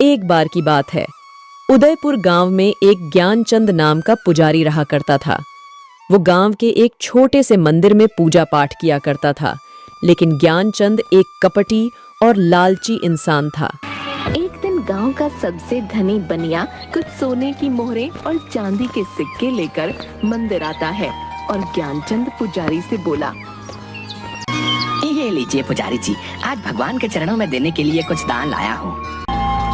एक बार की बात है, उदयपुर गांव में एक ज्ञानचंद नाम का पुजारी रहा करता था। वो गांव के एक छोटे से मंदिर में पूजा पाठ किया करता था, लेकिन ज्ञानचंद एक कपटी और लालची इंसान था। एक दिन गांव का सबसे धनी बनिया कुछ सोने की मोहरें और चांदी के सिक्के लेकर मंदिर आता है और ज्ञानचंद पुजारी से बोला, ये लीजिए पुजारी जी, आज भगवान के चरणों में देने के लिए कुछ दान लाया हूँ।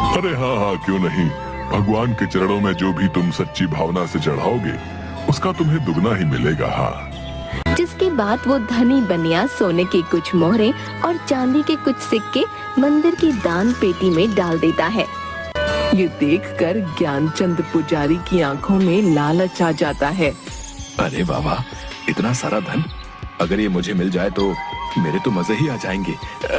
अरे हाँ हाँ, क्यों नहीं। भगवान के चरणों में जो भी तुम सच्ची भावना से चढ़ाओगे उसका तुम्हें दुगना ही मिलेगा। हाँ। जिसके बाद वो धनी बनिया सोने की कुछ मोहरें और चांदी के कुछ सिक्के मंदिर की दान पेटी में डाल देता है। ये देखकर ज्ञानचंद पुजारी की आंखों में लालच आ जाता है। अरे बाबा, इतना सारा धन अगर ये मुझे मिल जाए तो मेरे तो मजे ही आ जाएंगे।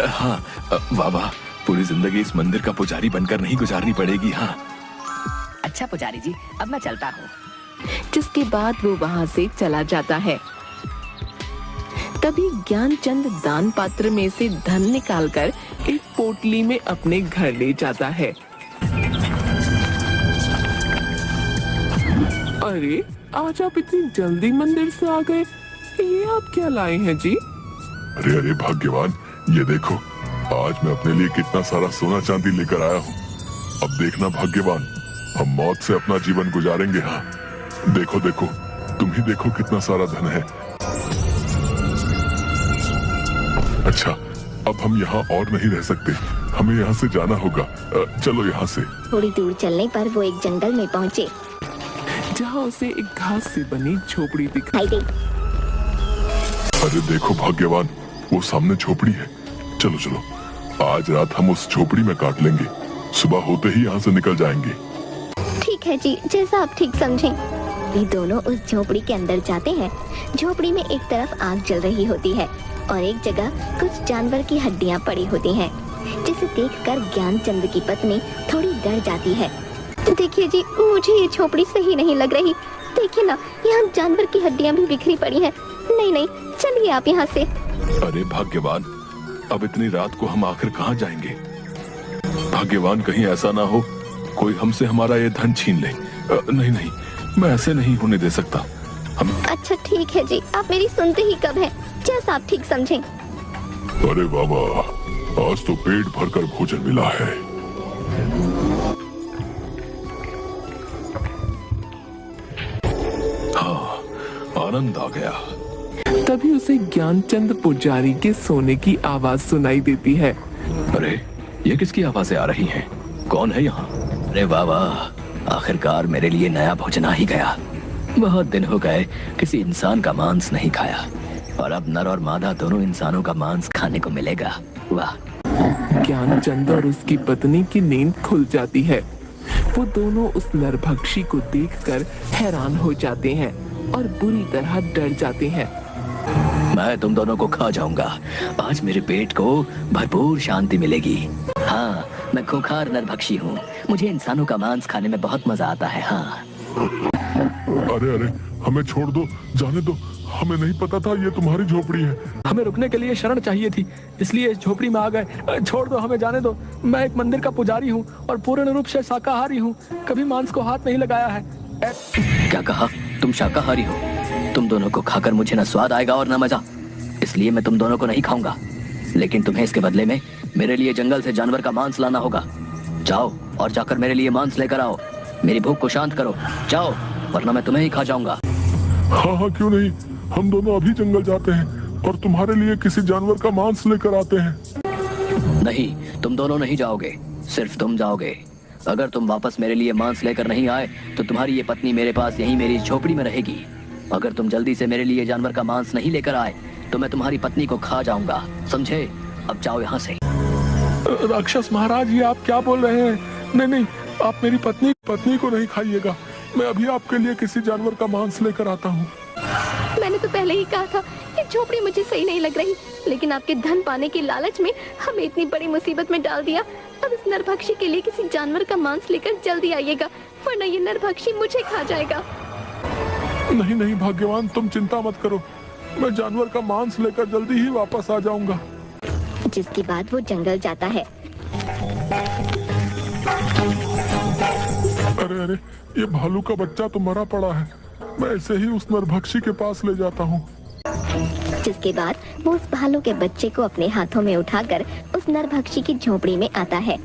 हाँ बाबा, पूरी जिंदगी इस मंदिर का पुजारी बनकर नहीं गुजारनी पड़ेगी। हाँ। अच्छा पुजारी जी, अब मैं चलता हूँ। जिसके बाद वो वहाँ से चला जाता है। तभी ज्ञानचंद दान पात्र में से धन निकालकर एक पोटली में अपने घर ले जाता है। अरे आज आप इतनी जल्दी मंदिर से आ गए, ये आप क्या लाए हैं जी? अरे अरे भाग्यवान, ये देखो, आज मैं अपने लिए कितना सारा सोना चांदी लेकर आया हूँ। अब देखना भाग्यवान, हम मौत से अपना जीवन गुजारेंगे। हाँ देखो देखो, तुम ही देखो कितना सारा धन है। अच्छा, अब हम यहाँ और नहीं रह सकते, हमें यहाँ से जाना होगा। चलो यहाँ से। थोड़ी दूर चलने पर वो एक जंगल में पहुँचे, जहाँ उसे एक घास से बनी झोपड़ी दिखाई दी। अरे देखो भाग्यवान, वो सामने झोपड़ी है। चलो चलो, आज रात हम उस झोपड़ी में काट लेंगे, सुबह होते ही यहाँ से निकल जाएंगे। ठीक है जी, जैसा आप ठीक समझें। वे दोनों उस झोपड़ी के अंदर जाते हैं। झोपड़ी में एक तरफ आग जल रही होती है और एक जगह कुछ जानवर की हड्डियां पड़ी होती हैं, जिसे देखकर ज्ञानचंद की पत्नी थोड़ी डर जाती है। देखिए जी, मुझे ये झोपड़ी सही नहीं लग रही। देखिए ना, यहाँ जानवर की हड्डियां भी बिखरी पड़ी हैं। नहीं नहीं, चलिए आप यहाँ से। अरे भाग्यवान, अब इतनी रात को हम आखिर कहाँ जाएंगे? भाग्यवान, कहीं ऐसा ना हो कोई हमसे हमारा ये धन छीन ले। नहीं नहीं, मैं ऐसे नहीं होने दे सकता। हम अच्छा ठीक है जी, आप मेरी सुनते ही कब हैं, जैसा आप ठीक समझें। अरे बाबा, आज तो पेट भरकर भोजन मिला है। हाँ, आनंद आ गया। तभी उसे ज्ञानचंद पुजारी के सोने की आवाज सुनाई देती है। अरे ये किसकी आवाजें आ रही हैं? कौन है यहाँ? अरे बाबा, आखिरकार मेरे लिए नया भोजन आ ही गया। बहुत दिन हो गए किसी इंसान का मांस नहीं खाया, और अब नर और मादा दोनों इंसानों का मांस खाने को मिलेगा। वाह। ज्ञानचंद और उसकी पत्नी की नींद खुल जाती है। वो दोनों उस नरभक्षी को देखकर हैरान हो जाते हैं और बुरी तरह डर जाते हैं। मैं तुम दोनों को खा जाऊंगा। आज मेरे पेट को भरपूर शांति मिलेगी। हाँ, मैं खूंखार नरभक्षी हूँ। मुझे इंसानों का मांस खाने में बहुत मजा आता है। हाँ। अरे अरे, हमें छोड़ दो, जाने दो। हमें नहीं पता था ये तुम्हारी झोपड़ी है। हमें रुकने के लिए शरण चाहिए थी, इसलिए इस झोपड़ी में आ गए। छोड़ दो, हमें जाने दो। मैं एक मंदिर का पुजारी हूँ और पूर्ण रूप से शाकाहारी हूँ। कभी मांस को हाथ नहीं लगाया है। क्या कहा? तुम शाकाहारी हो? तुम दोनों को खाकर मुझे न स्वाद आएगा और न मजा, इसलिए मैं तुम दोनों को नहीं खाऊंगा। लेकिन तुम्हें इसके बदले में मेरे लिए जंगल से जानवर का मांस लाना होगा। जाओ और जाकर मेरे लिए मांस लेकर आओ। मेरी भूख को शांत करो, जाओ, वरना मैं तुम्हें ही खा जाऊंगा। हाँ हाँ, क्यों नहीं, हम दोनों अभी जंगल जाते हैं और तुम्हारे लिए किसी जानवर का मांस लेकर आते हैं। नहीं, तुम दोनों नहीं जाओगे, सिर्फ तुम जाओगे। अगर तुम वापस मेरे लिए मांस लेकर नहीं आए तो तुम्हारी ये पत्नी मेरे पास यहीं मेरी झोपड़ी में रहेगी। अगर तुम जल्दी से मेरे लिए जानवर का मांस नहीं लेकर आए तो मैं तुम्हारी पत्नी को खा जाऊंगा, समझे? अब जाओ यहाँ से। राक्षस महाराज, ये आप क्या बोल रहे हैं? नहीं नहीं, आप मेरी पत्नी को नहीं खाइएगा। मैं अभी आपके लिए किसी जानवर का मांस लेकर आता हूँ। मैंने तो पहले ही कहा था, ये झोपड़ी मुझे सही नहीं लग रही, लेकिन आपके धन पाने के लालच में हमें इतनी बड़ी मुसीबत में डाल दिया। अब इस नरभक्षी के लिए किसी जानवर का मांस लेकर जल्दी आइएगा, वरना ये नरभक्षी मुझे खा जाएगा। नहीं नहीं भाग्यवान, तुम चिंता मत करो, मैं जानवर का मांस लेकर जल्दी ही वापस आ जाऊंगा। जिसके बाद वो जंगल जाता है। अरे अरे, ये भालू का बच्चा तो मरा पड़ा है। मैं इसे ही उस नरभक्षी के पास ले जाता हूँ। जिसके बाद वो उस भालू के बच्चे को अपने हाथों में उठाकर उस नरभक्षी की झोपड़ी में आता है।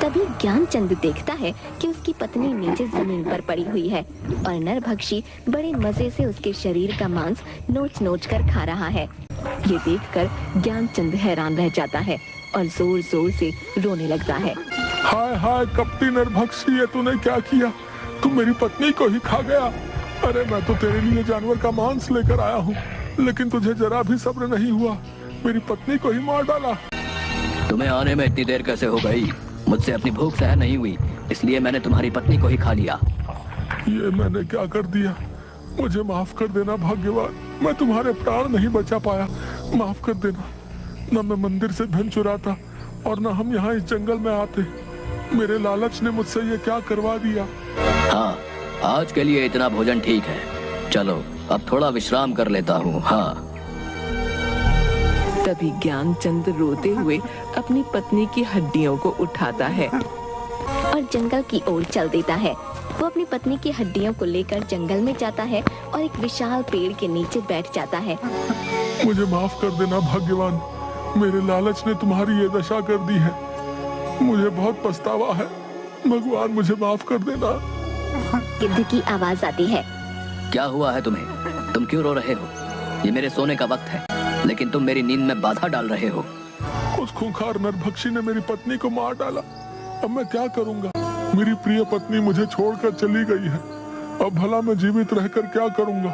तभी ज्ञानचंद देखता है कि उसकी पत्नी नीचे जमीन पर पड़ी हुई है और नरभक्षी बड़े मजे से उसके शरीर का मांस नोच नोच कर खा रहा है। ये देखकर ज्ञानचंद हैरान रह जाता है और जोर जोर से रोने लगता है। हाय हाय कपटी नरभक्षी, ये तूने क्या किया? तू मेरी पत्नी को ही खा गया। अरे मैं तो तेरे लिए जानवर का मांस लेकर आया हूँ, लेकिन तुझे जरा भी सब्र नहीं हुआ, मेरी पत्नी को ही मार डाला। तुम्हें आने में इतनी देर कैसे हो गई? मुझसे अपनी भूख सहन नहीं हुई, इसलिए मैंने तुम्हारी पत्नी को ही खा लिया। ये मैंने क्या कर दिया? मुझे माफ कर देना भाग्यवान, मैं तुम्हारे प्राण नहीं बचा पाया। माफ कर देना। न मैं मंदिर से धन चुराता और न हम यहाँ इस जंगल में आते। मेरे लालच ने मुझसे ये क्या करवा दिया। हाँ, आज के लिए इतना भोजन ठीक है। चलो अब थोड़ा विश्राम कर लेता हूँ। हाँ। तभी ज्ञानचंद रोते हुए अपनी पत्नी की हड्डियों को उठाता है और जंगल की ओर चल देता है। वो अपनी पत्नी की हड्डियों को लेकर जंगल में जाता है और एक विशाल पेड़ के नीचे बैठ जाता है। मुझे माफ कर देना भाग्यवान, मेरे लालच ने तुम्हारी ये दशा कर दी है। मुझे बहुत पछतावा है, भगवान मुझे माफ कर देना। गिद्ध की आवाज आती है। क्या हुआ है तुम्हें? तुम क्यों रो रहे हो? ये मेरे सोने का वक्त है, लेकिन तुम मेरी नींद में बाधा डाल रहे हो। उस खूंखार नरभक्षी ने मेरी पत्नी को मार डाला। अब मैं क्या करूंगा? मेरी प्रिय पत्नी मुझे छोड़कर चली गई है। अब भला मैं जीवित रहकर क्या करूंगा?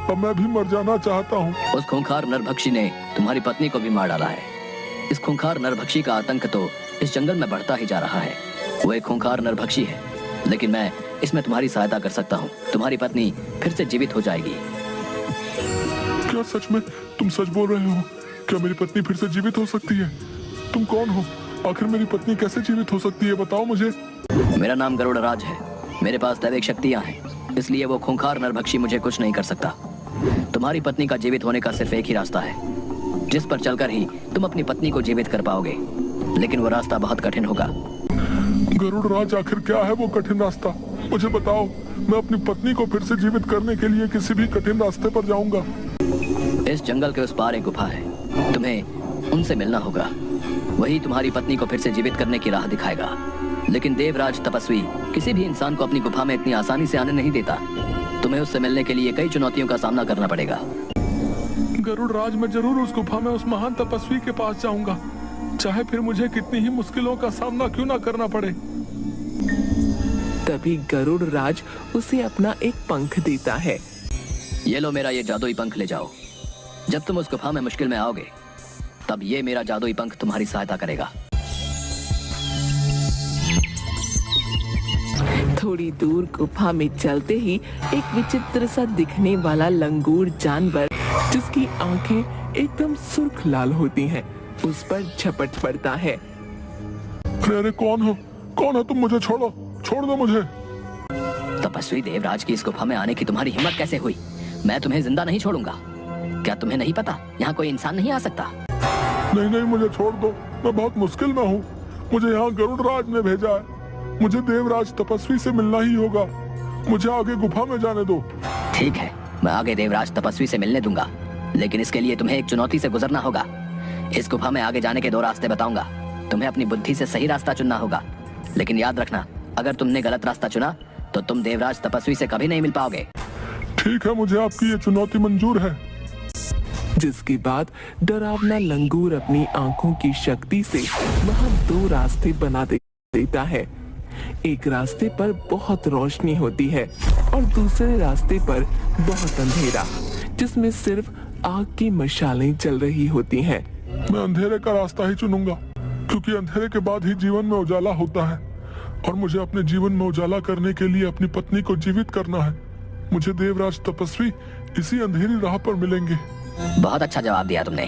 अब मैं भी मर जाना चाहता हूँ। उस खूंखार नरभक्षी ने तुम्हारी पत्नी को भी मार डाला है। इस खूंखार नरभक्षी का आतंक तो इस जंगल में बढ़ता ही जा रहा है। वो एक खूंखार नरभक्षी है, लेकिन मैं इसमें तुम्हारी सहायता कर सकता हूँ। तुम्हारी पत्नी फिर से जीवित हो जाएगी। क्या सच में तुम सच बोल रहे हो? क्या मेरी पत्नी फिर से जीवित हो सकती है? तुम कौन हो? आखिर मेरी पत्नी कैसे जीवित हो सकती है, बताओ मुझे। मेरा नाम गरुड़ राज है। मेरे पास दैविक शक्तियाँ हैं, इसलिए वो खूंखार नरभक्षी मुझे कुछ नहीं कर सकता। तुम्हारी पत्नी का जीवित होने का सिर्फ एक ही रास्ता है, जिस पर चलकर ही तुम अपनी पत्नी को जीवित कर पाओगे, लेकिन वो रास्ता बहुत कठिन होगा। गरुड़ राज, आखिर क्या है वो कठिन रास्ता? मुझे बताओ, मैं अपनी पत्नी को फिर से जीवित करने के लिए किसी भी कठिन रास्ते पर जाऊंगा। इस जंगल के उस पार एक गुफा है, तुम्हें उनसे मिलना होगा। वही तुम्हारी पत्नी को फिर से जीवित करने की राह दिखाएगा। लेकिन देवराज तपस्वी किसी भी इंसान को अपनी गुफा में इतनी आसानी से आने नहीं देता। तुम्हें उससे मिलने के लिए कई चुनौतियों का सामना करना पड़ेगा। गरुड़ राज, मैं जरूर उस गुफा में उस महान तपस्वी के पास जाऊंगा, चाहे फिर मुझे कितनी ही मुश्किलों का सामना क्यों ना करना पड़े। तभी गरुड़ राज उसे अपना एक पंख देता है। ये लो मेरा ये जादुई पंख ले जाओ। जब तुम उस गुफा में मुश्किल में आओगे, तब ये मेरा जादुई पंख तुम्हारी सहायता करेगा। थोड़ी दूर गुफा में चलते ही एक विचित्र सा दिखने वाला लंगूर जानवर, जिसकी आंखें एकदम सुर्ख लाल होती हैं, उस पर झपट पड़ता है। अरे अरे, कौन हो? कौन हो तुम? मुझे छोड़ो, छोड़ दो मुझे। तपस्वी देवराज की इस गुफा में आने की तुम्हारी हिम्मत कैसे हुई? मैं तुम्हें जिंदा नहीं छोड़ूंगा। क्या तुम्हें नहीं पता यहाँ कोई इंसान नहीं आ सकता? नहीं नहीं, मुझे छोड़ दो, मैं बहुत मुश्किल में हूँ। मुझे यहाँ गरुड़ राज ने भेजा है। मुझे देवराज तपस्वी से मिलना ही होगा। मुझे आगे गुफा में जाने दो। ठीक है, मैं आगे देवराज तपस्वी से मिलने दूंगा, लेकिन इसके लिए तुम्हें एक चुनौती से गुजरना होगा। इस गुफा में आगे जाने के 2 रास्ते बताऊंगा। तुम्हें अपनी बुद्धि से सही रास्ता चुनना होगा, लेकिन याद रखना, अगर तुमने गलत रास्ता चुना तो तुम देवराज तपस्वी से कभी नहीं मिल पाओगे। ठीक है, मुझे आपकी ये चुनौती मंजूर है। जिसके बाद डरावना लंगूर अपनी आंखों की शक्ति से वहां 2 रास्ते बना देता है। एक रास्ते पर बहुत रोशनी होती है और दूसरे रास्ते पर बहुत अंधेरा, जिसमें सिर्फ आग की मशालें जल रही होती हैं। मैं अंधेरे का रास्ता ही चुनूंगा, क्योंकि अंधेरे के बाद ही जीवन में उजाला होता है, और मुझे अपने जीवन में उजाला करने के लिए अपनी पत्नी को जीवित करना है। मुझे देवराज तपस्वी इसी अंधेरी राह पर मिलेंगे। बहुत अच्छा जवाब दिया तुमने।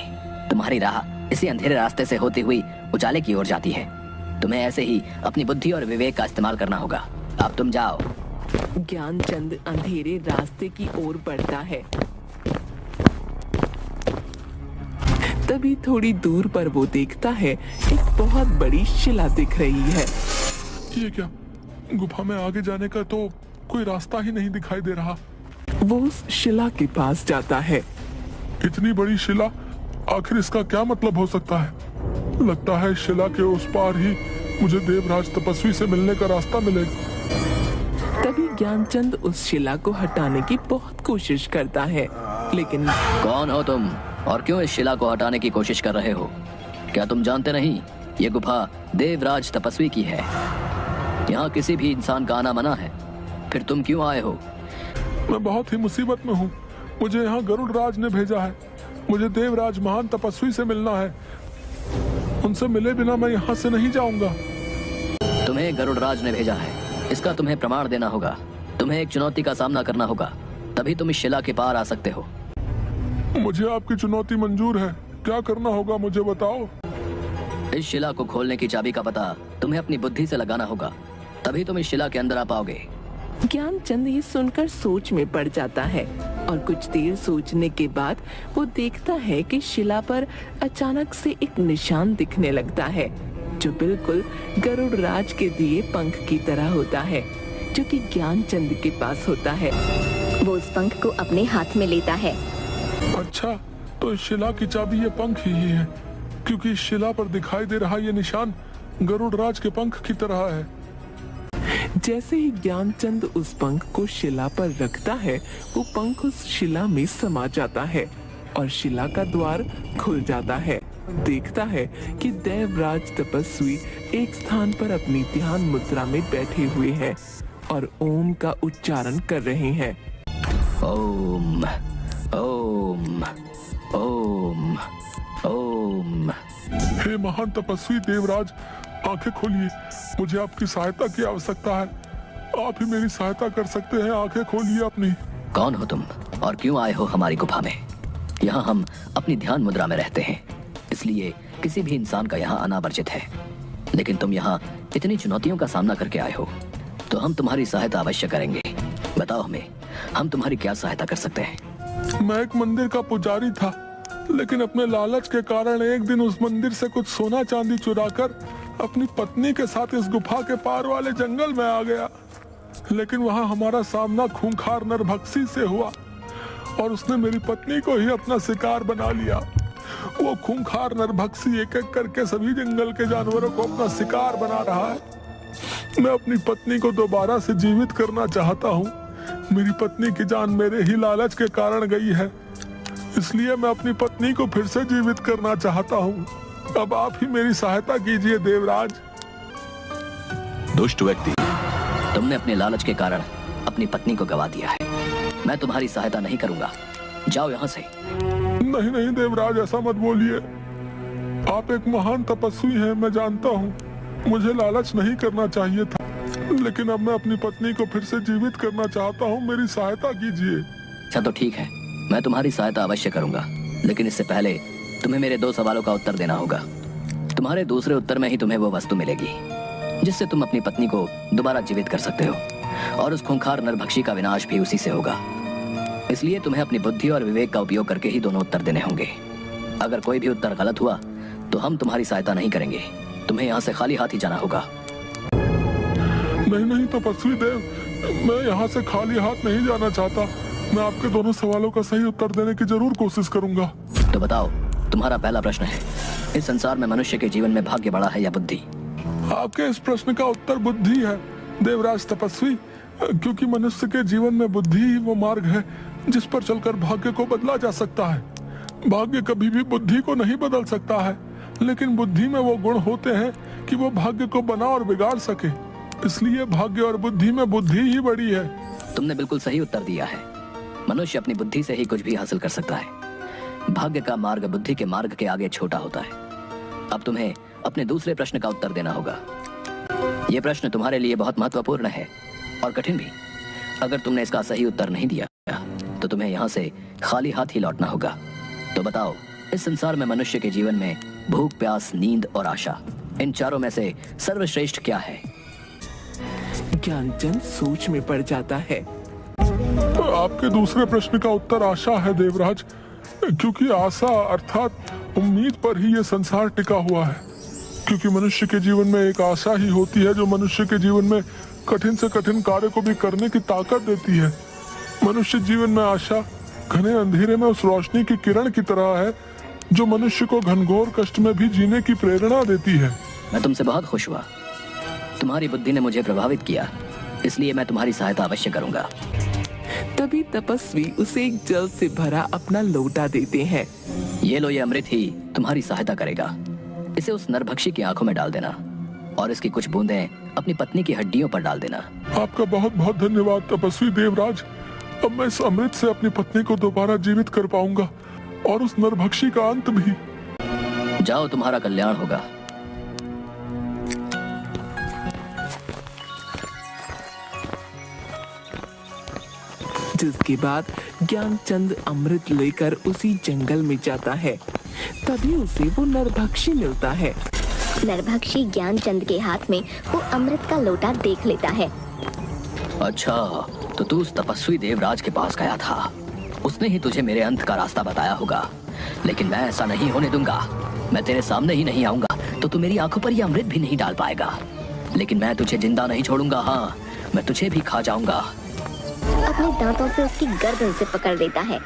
तुम्हारी राह इसी अंधेरे रास्ते से होती हुई उजाले की ओर जाती है। तुम्हें ऐसे ही अपनी बुद्धि और विवेक का इस्तेमाल करना होगा। अब तुम जाओ। ज्ञानचंद अंधेरे रास्ते की ओर बढ़ता है। तभी थोड़ी दूर पर वो देखता है एक बहुत बड़ी शिला दिख रही है। ये क्या? गुफा में आगे जाने का तो कोई रास्ता ही नहीं दिखाई दे रहा। वो उस शिला के पास जाता है। इतनी बड़ी शिला, आखिर इसका क्या मतलब हो सकता है? लगता है शिला के उस पार ही मुझे देवराज तपस्वी से मिलने का रास्ता मिलेगा। तभी ज्ञानचंद उस शिला को हटाने की बहुत कोशिश करता है, लेकिन कौन हो तुम और क्यों इस शिला को हटाने की कोशिश कर रहे हो? क्या तुम जानते नहीं ये गुफा देवराज तपस्वी की है? यहाँ किसी भी इंसान का आना मना है। फिर तुम क्यों आए हो? मैं बहुत ही मुसीबत में हूँ। मुझे यहाँ गरुड़ राज ने भेजा है। मुझे देवराज महान तपस्वी से मिलना है। उनसे मिले बिना मैं यहाँ से नहीं जाऊंगा। तुम्हें गरुड़ राज ने भेजा है, इसका तुम्हें प्रमाण देना होगा। तुम्हें एक चुनौती का सामना करना होगा, तभी तुम इस शिला के पार आ सकते हो। मुझे आपकी चुनौती मंजूर है। क्या करना होगा मुझे बताओ। इस शिला को खोलने की चाबी का पता तुम्हें अपनी बुद्धि से लगाना होगा, तभी तुम इस शिला के अंदर आ पाओगे। ज्ञानचंद ये सुनकर सोच में पड़ जाता है और कुछ देर सोचने के बाद वो देखता है कि शिला पर अचानक से एक निशान दिखने लगता है, जो बिल्कुल गरुड़ राज के दिए पंख की तरह होता है, जो कि ज्ञानचंद के पास होता है। वो उस पंख को अपने हाथ में लेता है। अच्छा, तो इस शिला की चाबी ये पंख ही है, क्योंकि इस शिला पर दिखाई दे रहा ये निशान गरुड़ राज के पंख की तरह है। जैसे ही ज्ञानचंद उस पंख को शिला पर रखता है, वो पंख उस शिला में समा जाता है और शिला का द्वार खुल जाता है। देखता है कि देवराज तपस्वी एक स्थान पर अपनी ध्यान मुद्रा में बैठे हुए हैं और ओम का उच्चारण कर रहे हैं। ओम ओम ओम ओम। हे महान तपस्वी देवराज, आंखें खोलिए। मुझे आपकी सहायता की आवश्यकता है। आप ही मेरी सहायता कर सकते हैं। आंखें खोलिए अपनी। कौन हो तुम और क्यों आए हो हमारी गुफा में? यहाँ हम अपनी ध्यान मुद्रा में रहते हैं, इसलिए किसी भी इंसान का यहाँ आना वर्जित है। लेकिन तुम यहाँ इतनी चुनौतियों का सामना करके आए हो, तो हम तुम्हारी सहायता अवश्य करेंगे। बताओ हमें, हम तुम्हारी क्या सहायता कर सकते हैं? मैं एक मंदिर का पुजारी था, लेकिन अपने लालच के कारण एक दिन उस मंदिर से कुछ सोना चांदी चुराकर अपनी पत्नी के साथ इस गुफा के पार वाले जंगल में आ गया। लेकिन वहां हमारा सामना खूंखार नरभक्षी से हुआ और उसने मेरी पत्नी को ही अपना शिकार बना लिया। वो खूंखार नरभक्षी एक एक करके सभी जंगल के जानवरों को अपना शिकार बना रहा है। मैं अपनी पत्नी को दोबारा से जीवित करना चाहता हूँ। मेरी पत्नी की जान मेरे ही लालच के कारण गई है, इसलिए मैं अपनी पत्नी को फिर से जीवित करना चाहता हूँ। अब आप ही मेरी सहायता कीजिए देवराज। दुष्ट व्यक्ति, तुमने अपने लालच के कारण अपनी पत्नी को गवा दिया है। मैं तुम्हारी सहायता नहीं करूंगा, जाओ यहाँ से। नहीं नहीं देवराज, ऐसा मत बोलिए। आप एक महान तपस्वी हैं, मैं जानता हूँ। मुझे लालच नहीं करना चाहिए था, लेकिन अब मैं अपनी पत्नी को फिर से जीवित करना चाहता हूँ। मेरी सहायता कीजिए। अच्छा तो ठीक है, मैं तुम्हारी सहायता अवश्य करूंगा, लेकिन इससे पहले तुम्हें मेरे 2 सवालों का उत्तर देना होगा। तुम्हारे दूसरे उत्तर में ही तुम्हें वो वस्तु मिलेगी जिससे तुम अपनी पत्नी को दोबारा जीवित कर सकते हो, और उस खूंखार नरभक्षी का विनाश भी उसी से होगा। इसलिए तुम्हें अपनी बुद्धि और विवेक का उपयोग करके ही दोनों उत्तर देने होंगे। अगर कोई भी उत्तर गलत हुआ तो हम तुम्हारी सहायता नहीं करेंगे। तुम्हें यहाँ से खाली हाथ ही जाना होगा। नहीं नहीं तपस्वी देव, मैं यहाँ से खाली हाथ नहीं जाना चाहता। मैं आपके दोनों सवालों का सही उत्तर देने की जरूर कोशिश करूंगा। तो बताओ, तुम्हारा पहला प्रश्न है, इस संसार में मनुष्य के जीवन में भाग्य बड़ा है या बुद्धि? आपके इस प्रश्न का उत्तर बुद्धि है देवराज तपस्वी, क्योंकि मनुष्य के जीवन में बुद्धि ही वो मार्ग है जिस पर चलकर भाग्य को बदला जा सकता है। भाग्य कभी भी बुद्धि को नहीं बदल सकता है, लेकिन बुद्धि में वो गुण होते हैं कि वो भाग्य को बना और बिगाड़ सके। इसलिए भाग्य और बुद्धि में बुद्धि ही बड़ी है। तुमने बिल्कुल सही उत्तर दिया है। मनुष्य अपनी बुद्धि से ही कुछ भी हासिल कर सकता है। भाग्य का मार्ग बुद्धि के मार्ग के आगे छोटा होता है। अब तुम्हें अपने दूसरे प्रश्न का उत्तर देना होगा। यह प्रश्न तुम्हारे लिए बहुत महत्वपूर्ण है और कठिन भी। अगर तुमने इसका सही उत्तर नहीं दिया तो तुम्हें यहाँ से खाली हाथ ही लौटना होगा। तो बताओ, इस संसार में मनुष्य के जीवन में भूख, प्यास, नींद और आशा, इन चारों में से सर्वश्रेष्ठ क्या है? ज्ञानचंद सोच में पड़ जाता है। आपके दूसरे प्रश्न का उत्तर आशा है देवराज, क्योंकि आशा अर्थात उम्मीद पर ही ये संसार टिका हुआ है। क्योंकि मनुष्य के जीवन में एक आशा ही होती है जो मनुष्य के जीवन में कठिन से कठिन कार्य को भी करने की ताकत देती है। मनुष्य जीवन में आशा घने अंधेरे में उस रोशनी की किरण की तरह है जो मनुष्य को घनघोर कष्ट में भी जीने की प्रेरणा देती है। मैं तुमसे बहुत खुश हुआ। तुम्हारी बुद्धि ने मुझे प्रभावित किया, इसलिए मैं तुम्हारी सहायता अवश्य करूंगा। तभी तपस्वी उसे एक जल से भरा अपना लोटा देते हैं। ये लो, ये अमृत ही तुम्हारी सहायता करेगा। इसे उस नरभक्षी की आंखों में डाल देना और इसकी कुछ बूंदें अपनी पत्नी की हड्डियों पर डाल देना। आपका बहुत बहुत धन्यवाद तपस्वी देवराज। अब मैं इस अमृत से अपनी पत्नी को दोबारा जीवित कर पाऊंगा और उस नरभक्षी का अंत भी। जाओ, तुम्हारा कल्याण होगा। जिसके बाद ज्ञानचंद अमृत लेकर उसी जंगल में जाता है। तभी उसे वो नरभक्षी मिलता है। नरभक्षी ज्ञानचंद के हाथ में वो अमृत का लोटा देख लेता है। अच्छा, तो तू उस तपस्वी देवराज के पास गया था। उसने ही तुझे मेरे अंत का रास्ता बताया होगा, लेकिन मैं ऐसा नहीं होने दूंगा। मैं तेरे सामने ही नहीं आऊंगा तो तू मेरी आंखों पर यह अमृत भी नहीं डाल पाएगा। लेकिन मैं तुझे जिंदा नहीं छोड़ूंगा। हाँ, मैं तुझे भी खा जाऊंगा। अपने दांतों से उसकी गर्दन से पकड़ लेता है।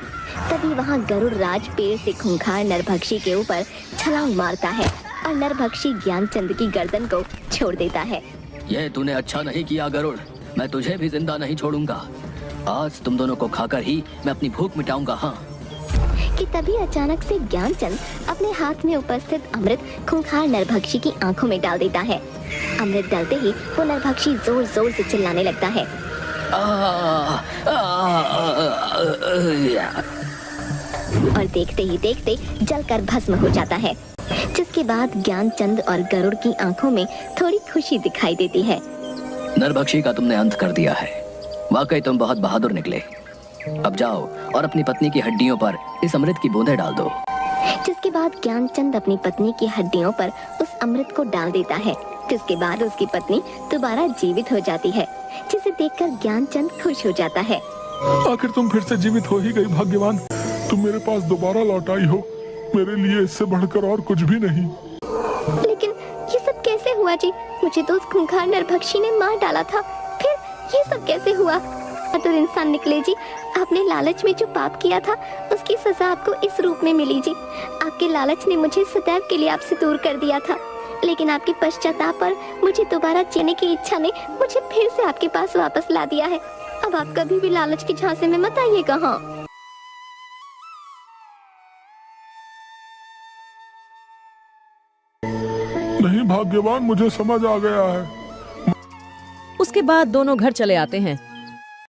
तभी वहाँ गरुड़ राज पेड़ से खूंखार नरभक्षी के ऊपर छलांग मारता है और नरभक्षी ज्ञानचंद की गर्दन को छोड़ देता है। यह तूने अच्छा नहीं किया गरुड़। मैं तुझे भी जिंदा नहीं छोड़ूंगा। आज तुम दोनों को खाकर ही मैं अपनी भूख मिटाऊंगा। हाँ। कि तभी अचानक से ज्ञानचंद अपने हाथ में उपस्थित अमृत खूंखार नरभक्षी की आंखों में डाल देता है। अमृत डालते ही वो नरभक्षी जोर जोर से चिल्लाने लगता है और देखते ही देखते जलकर भस्म हो जाता है। जिसके बाद ज्ञानचंद और गरुड़ की आंखों में थोड़ी खुशी दिखाई देती है। नरभक्षी का तुमने अंत कर दिया है। वाकई तुम बहुत बहादुर निकले। अब जाओ और अपनी पत्नी की हड्डियों पर इस अमृत की बूंदें डाल दो। जिसके बाद ज्ञानचंद अपनी पत्नी की हड्डियों पर उस अमृत को डाल देता है। जिसके बाद उसकी पत्नी दोबारा जीवित हो जाती है, जिसे देखकर ज्ञानचंद खुश हो जाता है। आखिर तुम फिर से जीवित हो ही गई भाग्यवान। तुम मेरे पास दोबारा लौट आई हो। मेरे लिए इससे बढ़कर और कुछ भी नहीं। लेकिन ये सब कैसे हुआ जी? मुझे तो उस खूंखार नरभक्षी ने मार डाला था। फिर ये सब कैसे हुआ? तो इंसान निकले जी। आपने लालच में जो पाप किया था उसकी सजा आपको इस रूप में मिली जी। आपके लालच ने मुझे सदैव के लिए आपसे दूर कर दिया था, लेकिन आपके पश्चाताप पर मुझे दोबारा जीने की इच्छा ने मुझे फिर से आपके पास वापस ला दिया है। अब आप कभी भी लालच के झांसे में मत आइएगा। हाँ। नहीं भाग्यवान, मुझे समझ आ गया है। उसके बाद दोनों घर चले आते हैं